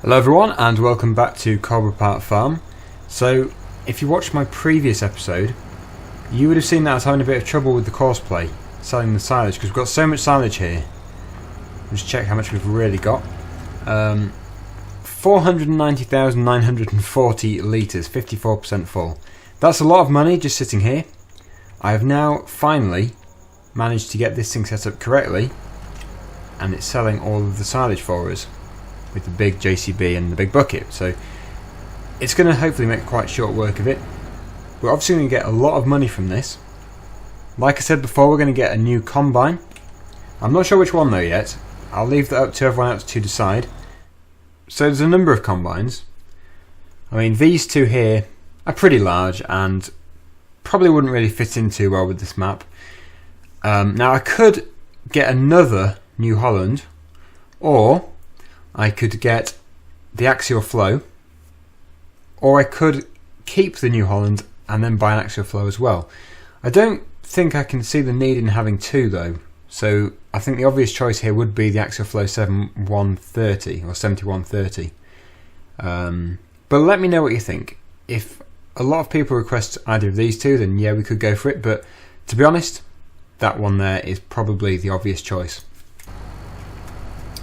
Hello everyone and welcome back to Coldborough Farm. So if you watched my previous episode you would have seen that I was having a bit of trouble with the Courseplay selling the silage because we've got so much silage here. Let's check how much we've really got. 490,940 litres, 54% full. That's a lot of money just sitting here. I have now finally managed to get this thing set up correctly and it's selling all of the silage for us with the big JCB and the big bucket, so it's going to hopefully make quite short work of it. We're obviously going to get a lot of money from this. Like I said before, we're going to get a new combine. I'm not sure which one though yet. I'll leave that up to everyone else to decide. So there's a number of combines. I mean, these two here are pretty large and probably wouldn't really fit in too well with this map. Now I could get another New Holland, or I could get the axial flow, or I could keep the New Holland and then buy an axial flow as well. I don't think I can see the need in having two though, so I think the obvious choice here would be the axial flow 7130 or 7130. But let me know what you think. If a lot of people request either of these two, then yeah, we could go for it, but to be honest, that one there is probably the obvious choice.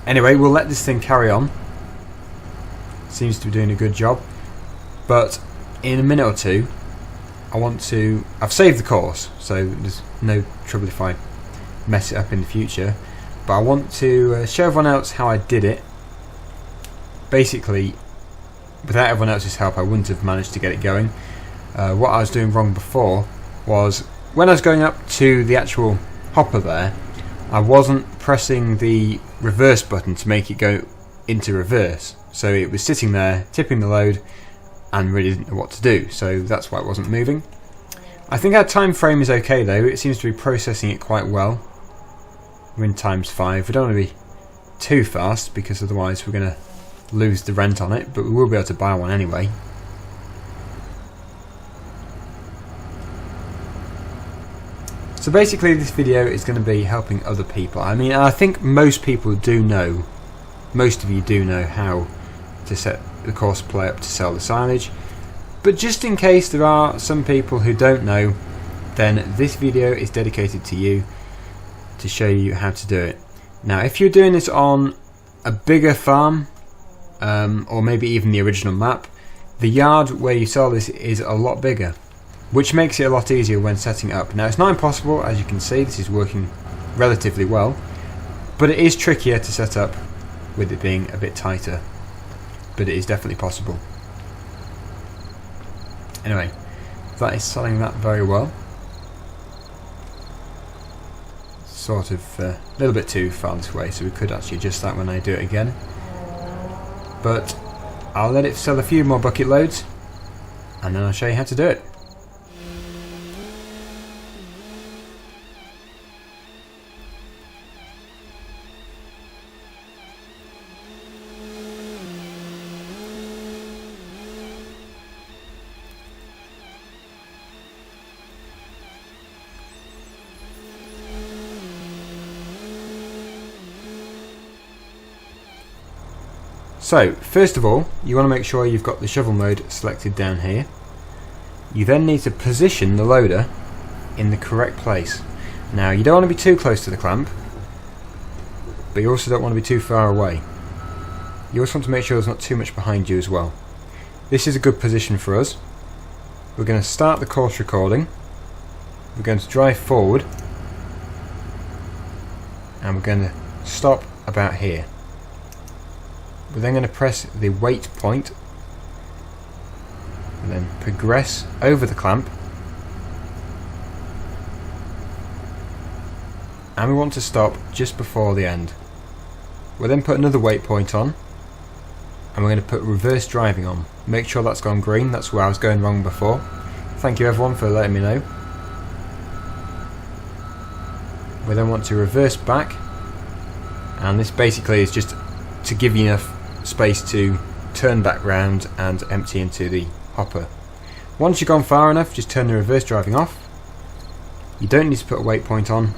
Anyway, we'll let this thing carry on. Seems to be doing a good job. But in a minute or two, I've saved the course, so there's no trouble if I mess it up in the future. But I want to show everyone else how I did it. Basically, without everyone else's help, I wouldn't have managed to get it going. What I was doing wrong before was, when I was going up to the actual hopper there, I wasn't pressing the reverse button to make it go into reverse, so it was sitting there tipping the load and really didn't know what to do, so that's why it wasn't moving. I think our time frame is okay though. It seems to be processing it quite well. We're in ×5. We don't want to be too fast because otherwise we're going to lose the rent on it, but we will be able to buy one anyway. So basically this video is going to be helping other people. I mean, I think most people do know, most of you do know how to set the Courseplay up to sell the silage. But just in case there are some people who don't know, then this video is dedicated to you to show you how to do it. Now if you're doing this on a bigger farm, or maybe even the original map, the yard where you sell this is a lot bigger, which makes it a lot easier when setting it up. Now it's not impossible, as you can see this is working relatively well, but it is trickier to set up with it being a bit tighter, but it is definitely possible. Anyway, that is selling that very well. Sort of a little bit too far this way, so we could actually adjust that when I do it again. But I'll let it sell a few more bucket loads and then I'll show you how to do it. So, first of all, you want to make sure you've got the shovel mode selected down here. You then need to position the loader in the correct place. Now, you don't want to be too close to the clamp, but you also don't want to be too far away. You also want to make sure there's not too much behind you as well. This is a good position for us. We're going to start the course recording. We're going to drive forward, and we're going to stop about here. We're then going to press the wait point and then progress over the clamp, and we want to stop just before the end. We'll then put another wait point on and we're going to put reverse driving on. Make sure that's gone green, that's where I was going wrong before. Thank you everyone for letting me know. We then want to reverse back, and this basically is just to give you enough space to turn back round and empty into the hopper. Once you've gone far enough, just turn the reverse driving off. You don't need to put a wait point on.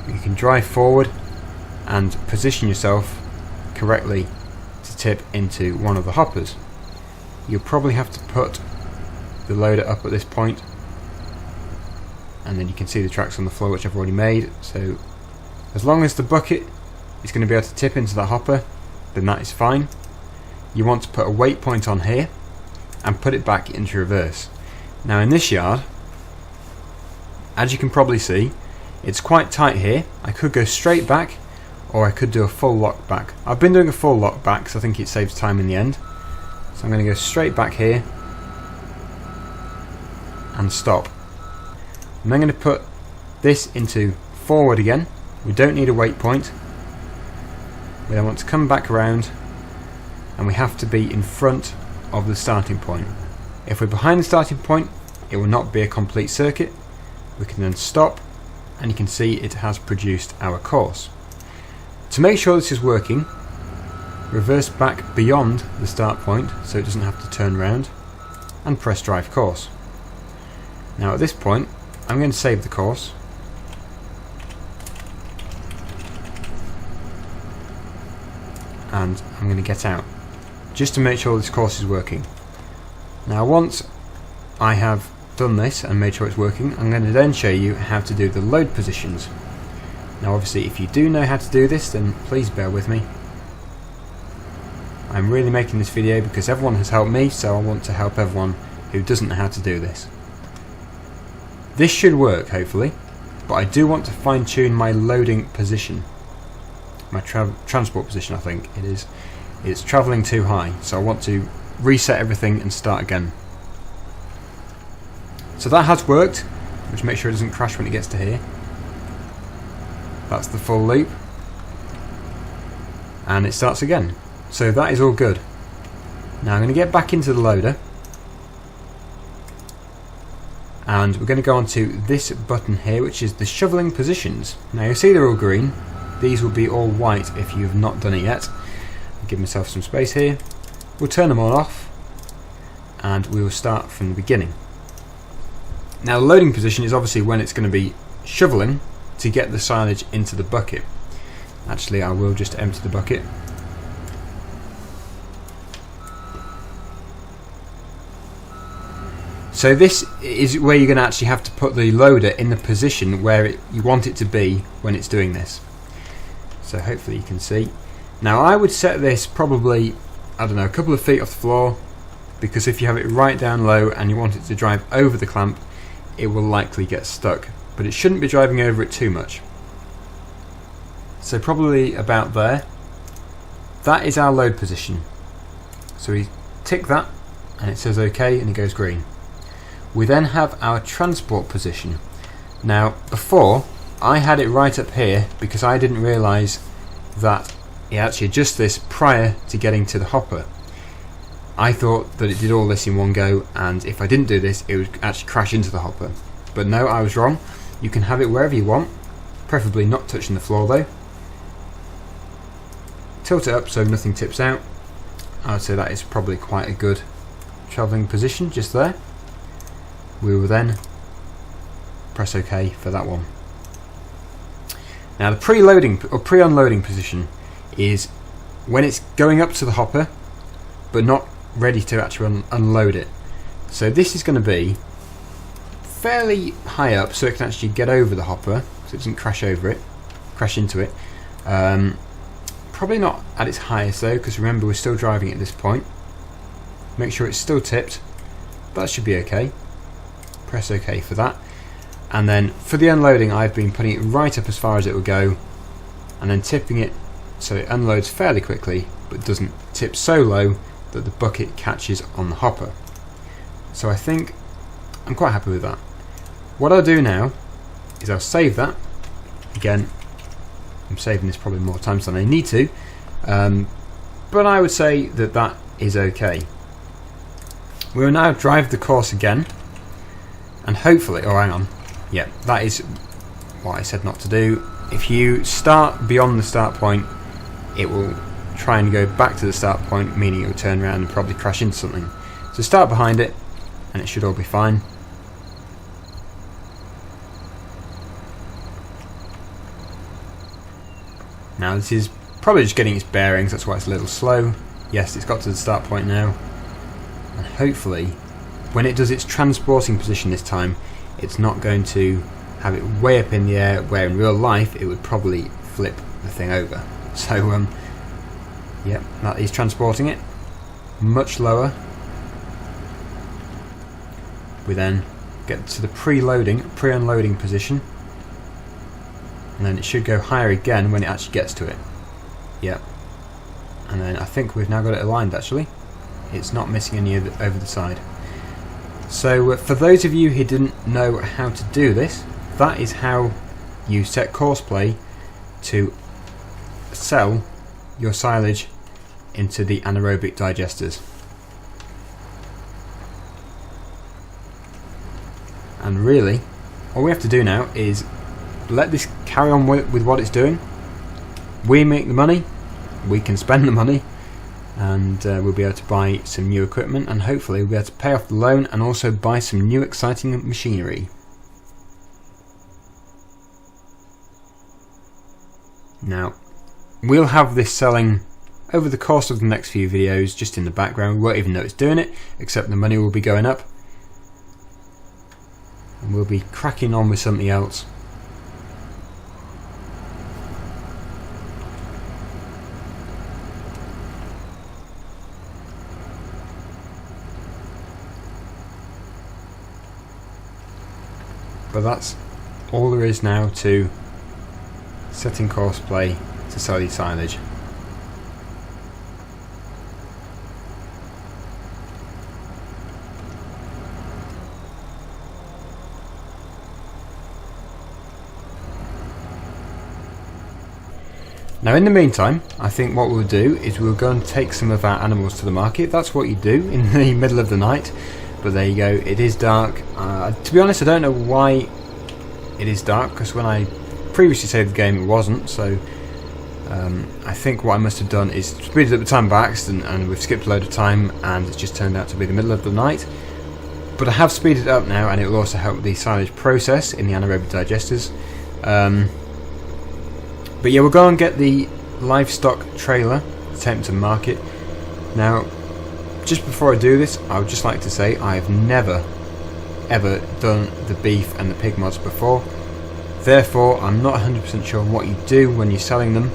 You can drive forward and position yourself correctly to tip into one of the hoppers. You'll probably have to put the loader up at this point, and then you can see the tracks on the floor, which I've already made. So as long as the bucket is going to be able to tip into the hopper, then that is fine. You want to put a weight point on here and put it back into reverse. Now in this yard, as you can probably see, it's quite tight here. I could go straight back, or I could do a full lock back. I've been doing a full lock back because I think it saves time in the end. So I'm going to go straight back here and stop. I'm then going to put this into forward again. We don't need a weight point. We then want to come back around, and we have to be in front of the starting point. If we're behind the starting point, it will not be a complete circuit. We can then stop, and you can see it has produced our course. To make sure this is working, reverse back beyond the start point so it doesn't have to turn around, and press drive course. Now at this point I'm going to save the course, and I'm going to get out just to make sure this course is working. Now once I have done this and made sure it's working, I'm going to then show you how to do the load positions. Now obviously if you do know how to do this, then please bear with me. I'm really making this video because everyone has helped me, so I want to help everyone who doesn't know how to do this. This should work hopefully, but I do want to fine tune my loading position. My transport position, I think it is. It's travelling too high, so I want to reset everything and start again. So that has worked, which makes sure it doesn't crash when it gets to here. That's the full loop, and it starts again. So that is all good. Now I'm going to get back into the loader, and we're going to go on to this button here, which is the shoveling positions. Now you'll see they're all green. These will be all white if you have not done it yet. I'll give myself some space here. We'll turn them all off, and we will start from the beginning. Now the loading position is obviously when it's going to be shoveling to get the silage into the bucket. Actually, I will just empty the bucket. So this is where you're going to actually have to put the loader in the position where you want it to be when it's doing this. So hopefully you can see. Now I would set this probably, I don't know, a couple of feet off the floor, because if you have it right down low and you want it to drive over the clamp, it will likely get stuck. But it shouldn't be driving over it too much. So probably about there. That is our load position. So we tick that and it says OK and it goes green. We then have our transport position. Now before I had it right up here because I didn't realise that it actually adjusts this prior to getting to the hopper. I thought that it did all this in one go, and if I didn't do this it would actually crash into the hopper. But no, I was wrong. You can have it wherever you want, preferably not touching the floor though. Tilt it up so nothing tips out. I would say that is probably quite a good travelling position just there. We will then press OK for that one. Now the pre-loading or pre-unloading position is when it's going up to the hopper but not ready to actually unload it. So this is going to be fairly high up so it can actually get over the hopper so it doesn't crash into it. Probably not at its highest though, because remember we're still driving at this point. Make sure it's still tipped. That should be okay. Press OK for that. And then for the unloading I've been putting it right up as far as it will go and then tipping it so it unloads fairly quickly but doesn't tip so low that the bucket catches on the hopper. So I think I'm quite happy with that. What I'll do now is I'll save that. Again, I'm saving this probably more times than I need to, but I would say that that is okay. We will now drive the course again, and hopefully, oh hang on, yeah, that is what I said not to do. If you start beyond the start point, it will try and go back to the start point, meaning it will turn around and probably crash into something. So start behind it, and it should all be fine. Now this is probably just getting its bearings, that's why it's a little slow. Yes, it's got to the start point now, and hopefully when it does its transporting position this time, it's not going to have it way up in the air where in real life it would probably flip the thing over. So yep, that is transporting it much lower. We then get to the pre-unloading position, and then it should go higher again when it actually gets to it. Yep. And then I think we've now got it aligned actually. It's not missing any over the side. So for those of you who didn't know how to do this, that is how you set Courseplay to sell your silage into the anaerobic digesters. And really, all we have to do now is let this carry on with what it's doing. We make the money, we can spend the money, and we'll be able to buy some new equipment, and hopefully we'll be able to pay off the loan and also buy some new exciting machinery. Now, we'll have this selling over the course of the next few videos, just in the background. We won't even know it's doing it, except the money will be going up. And we'll be cracking on with something else. But that's all there is now to setting Courseplay to sell your silage. Now in the meantime, I think what we'll do is we'll go and take some of our animals to the market. That's what you do in the middle of the night. But there you go, it is dark. To be honest, I don't know why it is dark, because when I previously saved the game it wasn't, so I think what I must have done is speeded up the time by accident, and we've skipped a load of time and it's just turned out to be the middle of the night. But I have speeded it up now, and it will also help the silage process in the anaerobic digesters. But yeah, we'll go and get the livestock trailer to take them to market. Now, just before I do this, I would just like to say I have never ever done the beef and the pig mods before. Therefore, I'm not 100% sure what you do when you're selling them,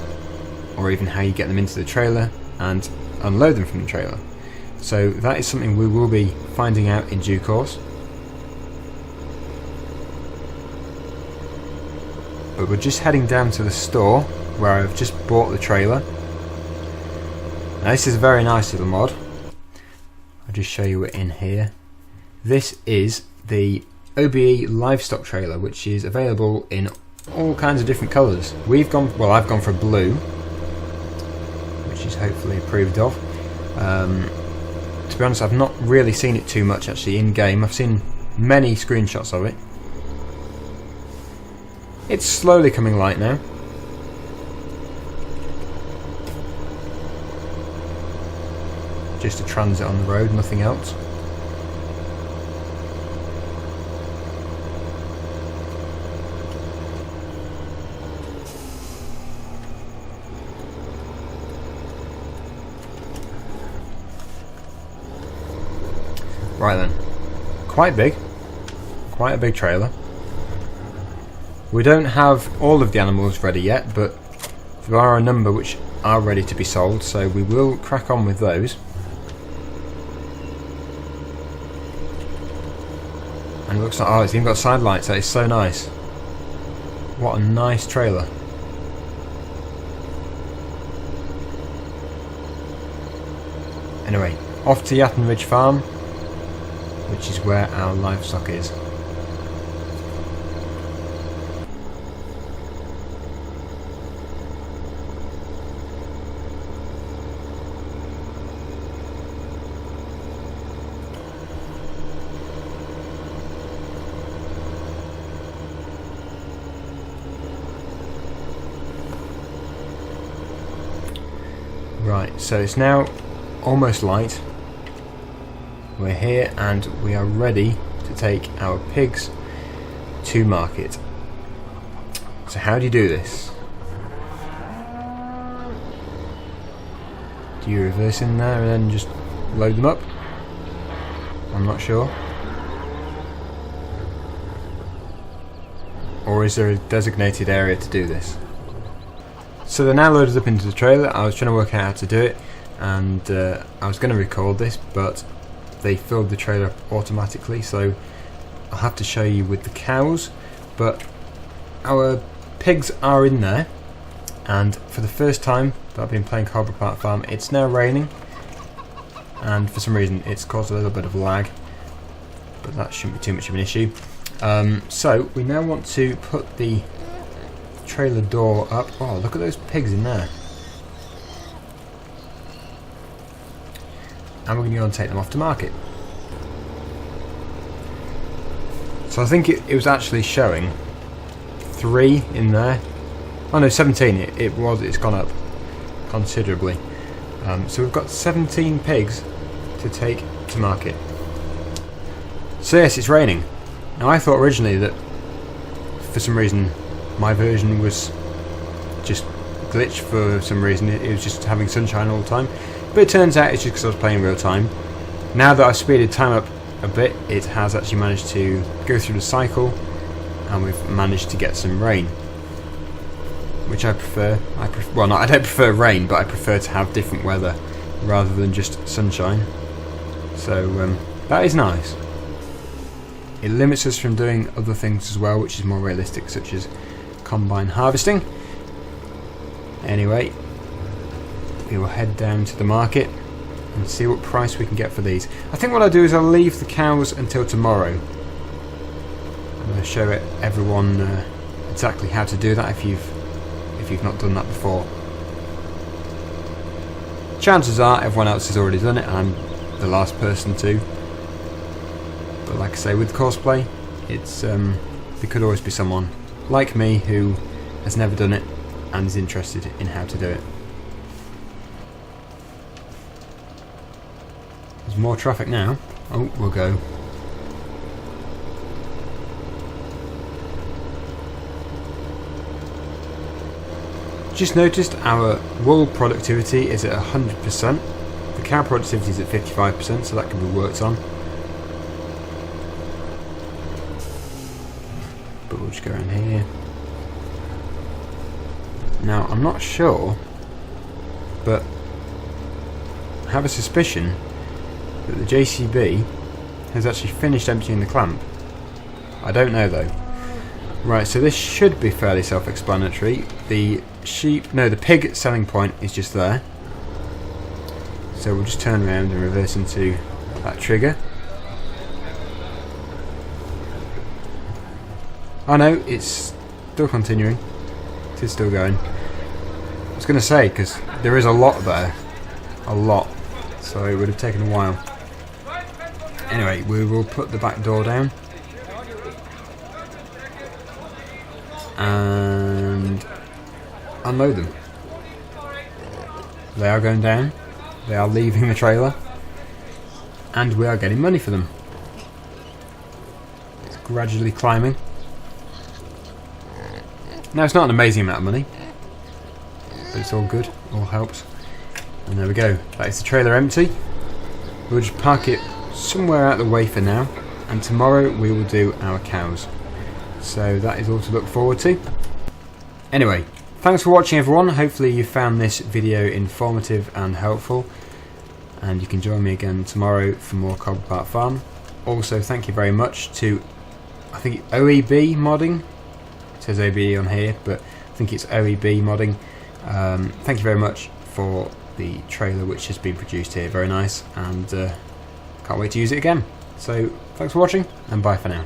or even how you get them into the trailer and unload them from the trailer. So that is something we will be finding out in due course. But we're just heading down to the store where I've just bought the trailer. Now this is a very nice little mod. I'll just show you it in here. This is the OBE livestock trailer, which is available in all kinds of different colours. I've gone for blue, which is hopefully approved of. To be honest, I've not really seen it too much actually in game. I've seen many screenshots of it. It's slowly coming light now. Just a transit on the road, nothing else. Right then, quite big, quite a big trailer. We don't have all of the animals ready yet, but there are a number which are ready to be sold, so we will crack on with those. And it looks like, oh, it's even got side lights. That is so nice. What a nice trailer. Anyway, off to Yatton Ridge Farm, which is where our livestock is. Right, so it's now almost light. We're here and we are ready to take our pigs to market. So how do you do this? Do you reverse in there and then just load them up? I'm not sure. Or is there a designated area to do this? So they're now loaded up into the trailer. I was trying to work out how to do it, and I was going to record this, but they filled the trailer up automatically, so I'll have to show you with the cows. But our pigs are in there, and for the first time that I've been playing Coldborough Farm, it's now raining, and for some reason it's caused a little bit of lag, but that shouldn't be too much of an issue. So we now want to put the trailer door up. Oh, look at those pigs in there. And we're going to go and take them off to market. So I think it was actually showing 3 in there. Oh no, 17 it's gone up considerably. So we've got 17 pigs to take to market. So yes, it's raining. Now I thought originally that for some reason my version was just glitched for some reason. It was just having sunshine all the time. But it turns out it's just because I was playing real time. Now that I've speeded time up a bit, it has actually managed to go through the cycle, and we've managed to get some rain, which I prefer. Well, I don't prefer rain, but I prefer to have different weather rather than just sunshine. So that is nice. It limits us from doing other things as well, which is more realistic, such as combine harvesting. Anyway, we will head down to the market and see what price we can get for these. I think what I'll do is I'll leave the cows until tomorrow. I'm going to show everyone exactly how to do that if you've not done that before. Chances are everyone else has already done it, and I'm the last person to. But like I say, with Courseplay, it's there could always be someone like me who has never done it and is interested in how to do it. There's more traffic now. Oh, we'll go. Just noticed our wool productivity is at 100%. The cow productivity is at 55%, so that can be worked on. But we'll just go around here. Now, I'm not sure, but I have a suspicion that the JCB has actually finished emptying the clamp. I don't know though. Right, so this should be fairly self-explanatory. The pig selling point is just there. So we'll just turn around and reverse into that trigger. Oh no, it's still continuing. It is still going. I was going to say, because there is a lot there. A lot. So it would have taken a while. Anyway, we will put the back door down. And unload them. They are going down. They are leaving the trailer. And we are getting money for them. It's gradually climbing. Now, it's not an amazing amount of money, but it's all good, all helps. And there we go, that is the trailer empty. We'll just park it somewhere out of the way for now, and tomorrow we will do our cows. So that is all to look forward to. Anyway, thanks for watching everyone. Hopefully you found this video informative and helpful, and you can join me again tomorrow for more Coldborough Farm. Also, thank you very much to, I think, OEB Modding. It says OBE on here, but I think it's OEB Modding. Thank you very much for the trailer which has been produced here. Very nice, and can't wait to use it again. So thanks for watching, and bye for now.